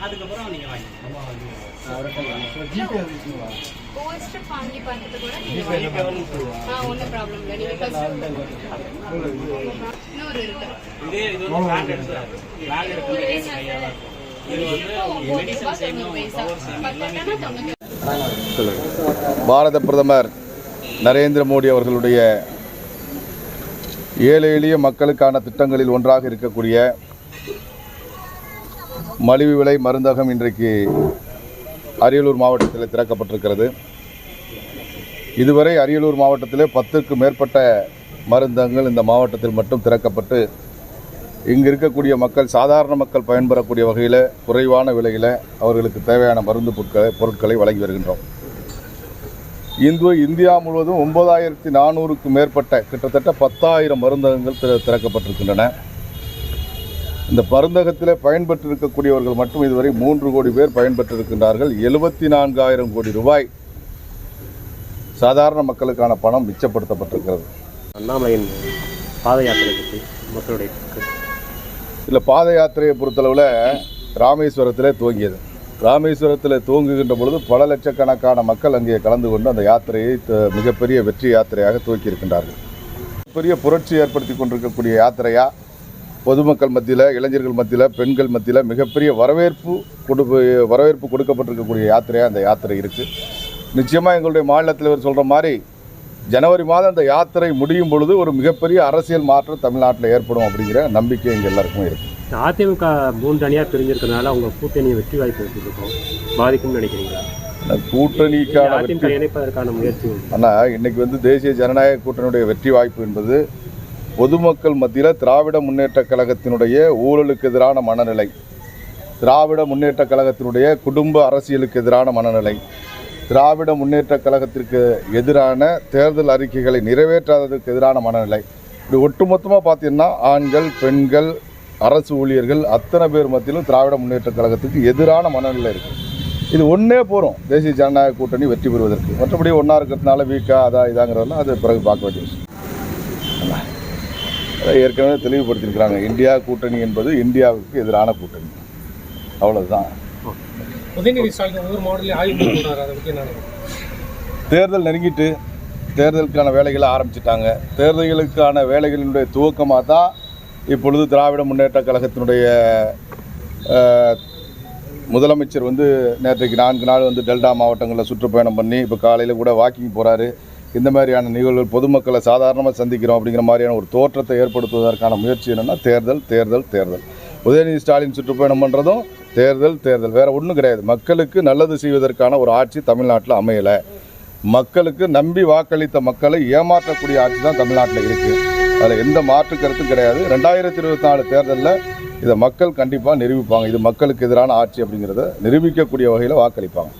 அதுக்கப்புறம் நீங்க பாரத பிரதமர் நரேந்திர மோடி அவர்களுடைய ஏழை எளிய மக்களுக்கான திட்டங்களில் ஒன்றாக இருக்கக்கூடிய மலிவு விலை மருந்தகம் இன்றைக்கு அரியலூர் மாவட்டத்தில் திறக்கப்பட்டிருக்கிறது. இதுவரை அரியலூர் மாவட்டத்தில் 10க்கும் மேற்பட்ட மருந்தகங்கள் இந்த மாவட்டத்தில் மட்டும் திறக்கப்பட்டு இங்கு இருக்கக்கூடிய மக்கள், சாதாரண மக்கள் பயன்பெறக்கூடிய வகையில் குறைவான விலையில் அவர்களுக்கு தேவையான மருந்து பொருட்களை வழங்கி வருகின்றோம். இந்தியா முழுவதும் 9400க்கும் மேற்பட்ட கிட்டத்தட்ட 10,000 மருந்தகங்கள் திறக்கப்பட்டிருக்கின்றன. இந்த மருந்தகத்தில் பயன்பெற்றிருக்கக்கூடியவர்கள் மட்டும் இதுவரை 3 கோடி பேர் பயன்பெற்றிருக்கின்றார்கள். 74,000 கோடி ரூபாய் சாதாரண மக்களுக்கான பணம் மிச்சப்படுத்தப்பட்டிருக்கிறது. அண்ணாமலையின் பாத யாத்திரை பற்றி மக்களுடைய இல்லை, பாத யாத்திரையை பொறுத்தளவில் ராமேஸ்வரத்தில் துவங்கியது. ராமேஸ்வரத்தில் துவங்குகின்ற பொழுது பல லட்சக்கணக்கான மக்கள் அங்கே கலந்து கொண்டு அந்த யாத்திரையை மிகப்பெரிய வெற்றி யாத்திரையாக துவக்கியிருக்கின்றார்கள். பெரிய புரட்சி ஏற்படுத்தி கொண்டிருக்கக்கூடிய யாத்திரையாக பொதுமக்கள் மத்தியில், இளைஞர்கள் மத்தியில், பெண்கள் மத்தியில் மிகப்பெரிய வரவேற்பு கொடுக்கப்பட்டிருக்கக்கூடிய யாத்திரையாக அந்த யாத்திரை இருக்குது. நிச்சயமாக எங்களுடைய மாநிலத்தில் இவர் சொல்கிற மாதிரி ஜனவரி மாதம் அந்த யாத்திரை முடியும் பொழுது ஒரு மிகப்பெரிய அரசியல் மாற்றம் தமிழ்நாட்டில் ஏற்படும் அப்படிங்கிற நம்பிக்கை எங்கள் எல்லாருக்குமே இருக்குது. அதிமுக 3 அணியாக பிரிஞ்சிருக்கிறதுனால அவங்க கூட்டணியை வெற்றி வாய்ப்பு இருக்கும் பாதிக்கும்னு நினைக்கிறீங்களா? கூட்டணிக்கான இணைப்பதற்கான முயற்சி ஆனால் இன்றைக்கி தேசிய ஜனநாயக கூட்டணியுடைய வெற்றி வாய்ப்பு என்பது பொதுமக்கள் மத்தியில் திராவிட முன்னேற்ற கழகத்தினுடைய ஊழலுக்கு எதிரான மனநிலை, திராவிட முன்னேற்ற கழகத்தினுடைய குடும்ப அரசியலுக்கு எதிரான மனநிலை, திராவிட முன்னேற்ற கழகத்திற்கு எதிரான தேர்தல் அறிக்கைகளை நிறைவேற்றாததற்கு எதிரான மனநிலை, இப்படி ஒட்டுமொத்தமாக பார்த்தீங்கன்னா ஆண்கள், பெண்கள், அரசு ஊழியர்கள் அத்தனை பேர் மத்தியிலும் திராவிட முன்னேற்ற கழகத்துக்கு எதிரான மனநிலை இருக்குது. இது ஒன்றே போகிறோம் தேசிய ஜனநாயக கூட்டணி வெற்றி பெறுவதற்கு. மற்றபடி ஒன்றா இருக்கிறதுனால வீக்கா இதாங்கிறதெல்லாம் அது பிறகு பார்க்க வேண்டிய விஷயம். ஏற்கனவே தெளிவுபடுத்தியிருக்கிறாங்க, இந்தியா கூட்டணி என்பது இந்தியாவுக்கு எதிரான கூட்டணி, அவ்வளவுதான். தேர்தல் நெருங்கிட்டு தேர்தலுக்கான வேலைகளை ஆரம்பிச்சிட்டாங்க. தேர்தல்களுக்கான வேலைகளினுடைய துவக்கமாக தான் இப்பொழுது திராவிட முன்னேற்ற கழகத்தினுடைய முதலமைச்சர் நேற்றைக்கு 4 நாள் டெல்டா மாவட்டங்களில் சுற்றுப்பயணம் பண்ணி இப்போ காலையில் கூட வாக்கிங் போகிறாரு. இந்த மாதிரியான நிகழ்வுகள் பொதுமக்களை சாதாரணமாக சந்திக்கிறோம் அப்படிங்கிற மாதிரியான ஒரு தோற்றத்தை ஏற்படுத்துவதற்கான முயற்சி என்னென்னா தேர்தல் தேர்தல் தேர்தல். உதயநிதி ஸ்டாலின் சுற்றுப்பயணம் பண்ணுறதும் தேர்தல் தேர்தல், வேறு ஒன்றும் கிடையாது. மக்களுக்கு நல்லது செய்வதற்கான ஒரு ஆட்சி தமிழ்நாட்டில் அமையலை. மக்களுக்கு நம்பி வாக்களித்த மக்களை ஏமாற்றக்கூடிய ஆட்சி தான் தமிழ்நாட்டில் இருக்குது. அதில் எந்த மாற்று கருத்தும் கிடையாது. 2024 தேர்தலில் இதை மக்கள் கண்டிப்பாக நிரூபிப்பாங்க. இது மக்களுக்கு எதிரான ஆட்சி அப்படிங்கிறத நிரூபிக்கக்கூடிய வகையில் வாக்களிப்பாங்க.